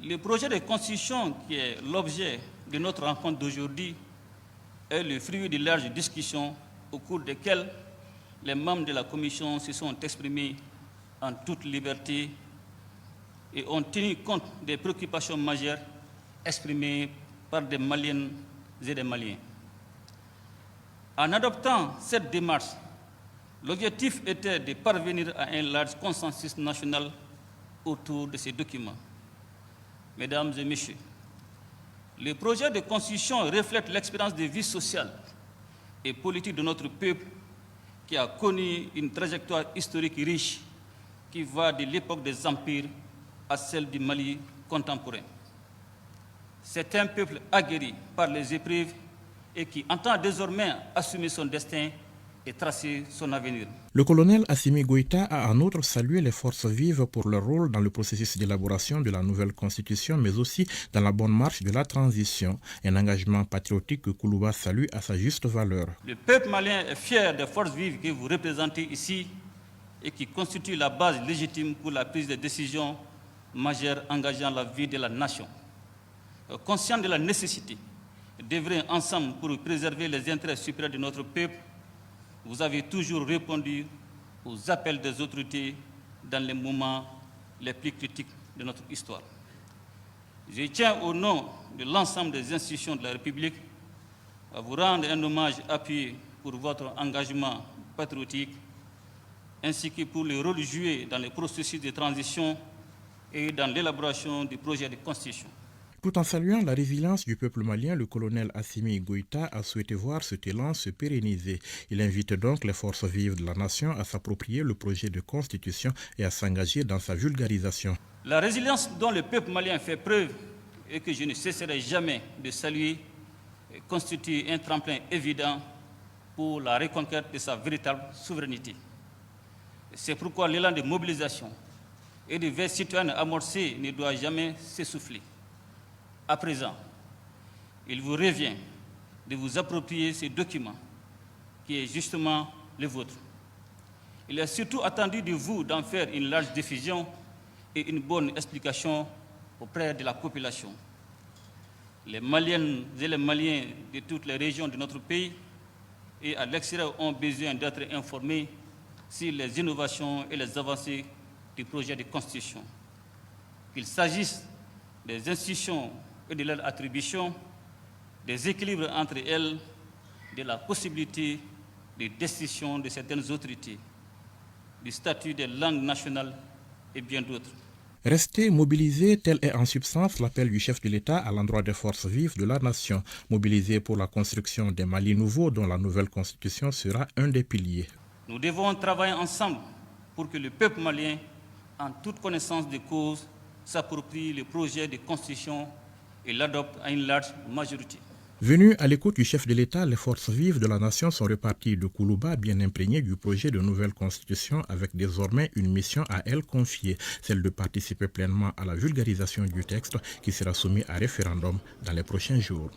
Le projet de constitution qui est l'objet de notre rencontre d'aujourd'hui est le fruit de larges discussions au cours desquelles les membres de la Commission se sont exprimés en toute liberté et ont tenu compte des préoccupations majeures exprimées par des Maliennes et des Maliens. En adoptant cette démarche, l'objectif était de parvenir à un large consensus national autour de ces documents. Mesdames et Messieurs, le projet de constitution reflète l'expérience de vie sociale et politique de notre peuple qui a connu une trajectoire historique riche qui va de l'époque des empires à celle du Mali contemporain. C'est un peuple aguerri par les épreuves et qui entend désormais assumer son destin et tracer son avenir. Le colonel Assimi Goïta a en outre salué les forces vives pour leur rôle dans le processus d'élaboration de la nouvelle constitution, mais aussi dans la bonne marche de la transition, un engagement patriotique que Koulouba salue à sa juste valeur. Le peuple malien est fier des forces vives que vous représentez ici et qui constituent la base légitime pour la prise de décisions majeures engageant la vie de la nation. Conscient de la nécessité d'œuvrer ensemble pour préserver les intérêts supérieurs de notre peuple, vous avez toujours répondu aux appels des autorités dans les moments les plus critiques de notre histoire. Je tiens au nom de l'ensemble des institutions de la République à vous rendre un hommage appuyé pour votre engagement patriotique ainsi que pour le rôle joué dans le processus de transition et dans l'élaboration du projet de constitution. Tout en saluant la résilience du peuple malien, le colonel Assimi Goïta a souhaité voir cet élan se pérenniser. Il invite donc les forces vives de la nation à s'approprier le projet de constitution et à s'engager dans sa vulgarisation. La résilience dont le peuple malien fait preuve et que je ne cesserai jamais de saluer constitue un tremplin évident pour la reconquête de sa véritable souveraineté. C'est pourquoi l'élan de mobilisation et de veille citoyenne amorcé ne doit jamais s'essouffler. À présent, il vous revient de vous approprier ces documents qui est justement le vôtre. Il est surtout attendu de vous d'en faire une large diffusion et une bonne explication auprès de la population. Les Maliennes et les Maliens de toutes les régions de notre pays et à l'extérieur ont besoin d'être informés sur les innovations et les avancées du projet de constitution. Qu'il s'agisse des institutions et de leur attribution, des équilibres entre elles, de la possibilité de destitution de certaines autorités, du statut des langues nationales et bien d'autres. Rester mobilisé, tel est en substance l'appel du chef de l'État à l'endroit des forces vives de la nation, mobilisées pour la construction des Mali nouveaux dont la nouvelle constitution sera un des piliers. Nous devons travailler ensemble pour que le peuple malien, en toute connaissance de cause, s'approprie le projet de constitution et l'adopte à une large majorité. Venus à l'écoute du chef de l'État, les forces vives de la nation sont reparties de Koulouba bien imprégnées du projet de nouvelle constitution avec désormais une mission à elles confiée, celle de participer pleinement à la vulgarisation du texte qui sera soumis à référendum dans les prochains jours.